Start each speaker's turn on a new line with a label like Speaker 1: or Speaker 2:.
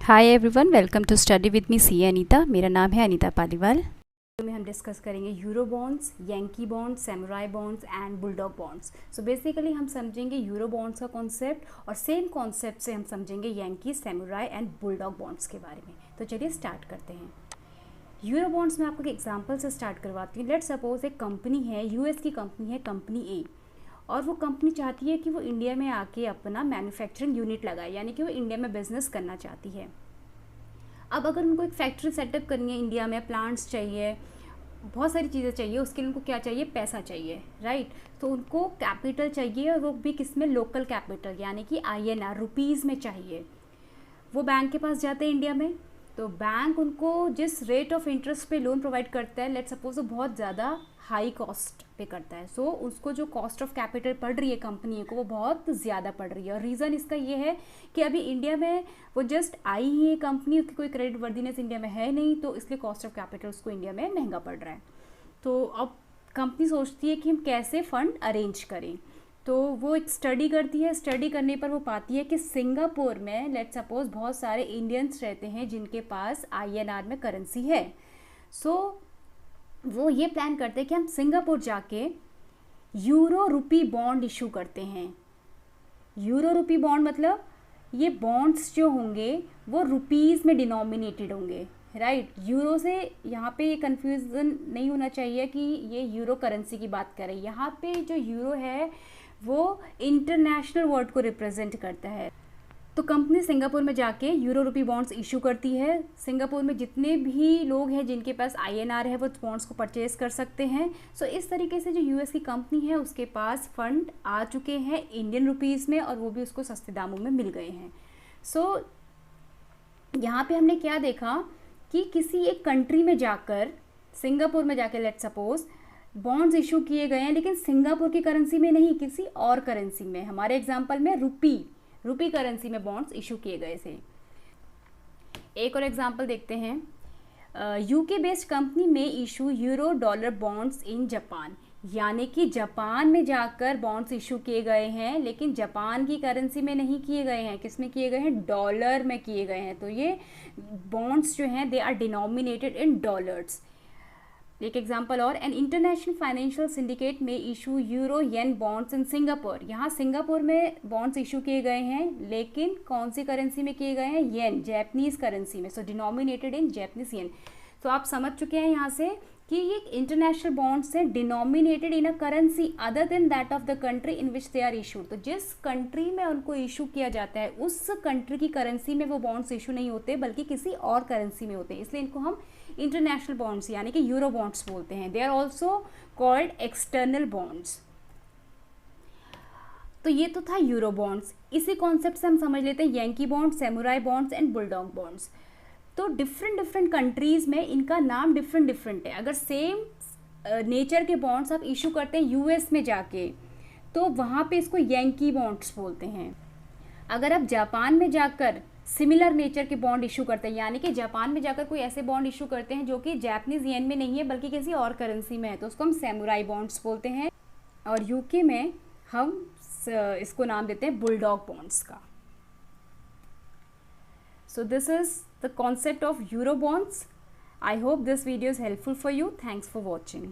Speaker 1: Hi everyone, welcome to study with me C Anita. मेरा नाम है अनीता पालीवाल। तो में हम डिस्कस करेंगे euro bonds, Yankee bonds, samurai bonds and bulldog bonds. So basically हम समझेंगे यूरो बॉन्ड्स का कॉन्सेप्ट और सेम कॉन्सेप्ट से हम समझेंगे Yankee, samurai and bulldog bonds के बारे में। तो चलिए स्टार्ट करते हैं। यूरो बॉन्ड्स में आपको एक एग्जाम्पल से स्टार्ट करवाती हूँ। लेट्स सपोज एक कंपनी है, यूएस की कंपनी है, कंपनी ए, और वो कंपनी चाहती है कि वो इंडिया में आके अपना मैन्युफैक्चरिंग यूनिट लगाए, यानी कि वो इंडिया में बिजनेस करना चाहती है। अब अगर उनको एक फैक्ट्री सेटअप करनी है इंडिया में, प्लांट्स चाहिए, बहुत सारी चीज़ें चाहिए, उसके लिए उनको क्या चाहिए? पैसा चाहिए, राइट। तो उनको कैपिटल चाहिए, और वो भी किस में? लोकल कैपिटल, यानी कि INR, रुपीज़ में चाहिए। वो बैंक के पास जाते हैं इंडिया में, तो बैंक उनको जिस रेट ऑफ इंटरेस्ट पे लोन प्रोवाइड करता है, लेट्स सपोज वो बहुत ज़्यादा हाई कॉस्ट पे करता है। सो उसको जो कॉस्ट ऑफ कैपिटल पड़ रही है कंपनी को, वो बहुत ज़्यादा पड़ रही है। और रीज़न इसका ये है कि अभी इंडिया में वो जस्ट आई ही है कंपनी, उसकी कोई क्रेडिट वर्दीनेस इंडिया में है नहीं, तो इसलिए कॉस्ट ऑफ कैपिटल उसको इंडिया में महंगा पड़ रहा है। तो अब कंपनी सोचती है कि हम कैसे फ़ंड अरेंज करें। तो वो एक स्टडी करती है। स्टडी करने पर वो पाती है कि सिंगापुर में लेट्स सपोज बहुत सारे इंडियंस रहते हैं जिनके पास INR में करेंसी है। सो वो ये प्लान करते हैं कि हम सिंगापुर जाके यूरो रुपी बॉन्ड इशू करते हैं। यूरो रुपी बॉन्ड मतलब ये बॉन्ड्स जो होंगे वो रुपीज़ में डिनोमिनेटेड होंगे, राइट। यूरो से यहाँ पे ये कन्फ्यूज़न नहीं होना चाहिए कि ये यूरो करेंसी की बात करें। यहाँ पे जो यूरो है वो इंटरनेशनल वर्ड को रिप्रेजेंट करता है। तो कंपनी सिंगापुर में जाके यूरो रुपी बॉन्ड्स इशू करती है। सिंगापुर में जितने भी लोग हैं जिनके पास INR है, वो बॉन्ड्स को परचेज कर सकते हैं। सो इस तरीके से जो US की कंपनी है उसके पास फंड आ चुके हैं इंडियन रुपीज़ में, और वो भी उसको सस्ते दामों में मिल गए हैं। सो यहाँ पे हमने क्या देखा कि किसी एक कंट्री में जाकर, सिंगापुर में जाकर लेट्स सपोज बॉन्ड्स इशू किए गए हैं, लेकिन सिंगापुर की करेंसी में नहीं, किसी और करेंसी में। हमारे एग्जांपल में रुपी करेंसी में बॉन्ड्स इशू किए गए थे। एक और एग्जांपल देखते हैं। UK बेस्ड कंपनी में issue euro dollar bonds in Japan, यानी कि जापान में जाकर बॉन्ड्स इशू किए गए हैं, लेकिन जापान की करेंसी में नहीं किए गए हैं। किस में किए गए हैं? डॉलर में किए गए हैं। तो ये बॉन्ड्स जो हैं they are denominated in dollars. एक एग्जांपल और, एन इंटरनेशनल फाइनेंशियल सिंडिकेट में issue euro yen bonds in Singapore. यहाँ सिंगापुर में बॉन्ड्स इशू किए गए हैं, लेकिन कौन सी करेंसी में किए गए हैं? येन, जैपनीज करेंसी में। So denominated in Japanese yen. तो आप समझ चुके हैं यहाँ से कि ये इंटरनेशनल बॉन्ड्स हैं denominated in a currency other than that of the country in which they are issued. तो जिस कंट्री में उनको इशू किया जाता है उस कंट्री की करेंसी में वो बॉन्ड्स इशू नहीं होते, बल्कि किसी और करेंसी में होते हैं। इसलिए इनको हम इंटरनेशनल बॉन्ड्स यानी कि यूरो बॉन्ड्स बोलते हैं। They are also called external bonds. तो ये तो था यूरो बॉन्ड्स। इसी कॉन्सेप्ट से हम समझ लेते हैं Yankee bonds, samurai bonds and bulldog bonds. तो डिफरेंट कंट्रीज़ में इनका नाम डिफरेंट है। अगर सेम नेचर के बॉन्ड्स आप इशू करते हैं US में जाके, तो वहाँ पे इसको यंकी बॉन्ड्स बोलते हैं। अगर आप जापान में जाकर सिमिलर नेचर के बॉन्ड इशू करते हैं, यानी कि जापान में जाकर कोई ऐसे बॉन्ड इशू करते हैं जो कि जापानीज येन में नहीं है बल्कि किसी और करेंसी में है, तो उसको हम सैमुराई बॉन्ड्स बोलते हैं। और UK में हम इसको नाम देते हैं बुलडॉग बॉन्ड्स का। So this is the concept of Euro bonds. I hope this video is helpful for you. Thanks for watching.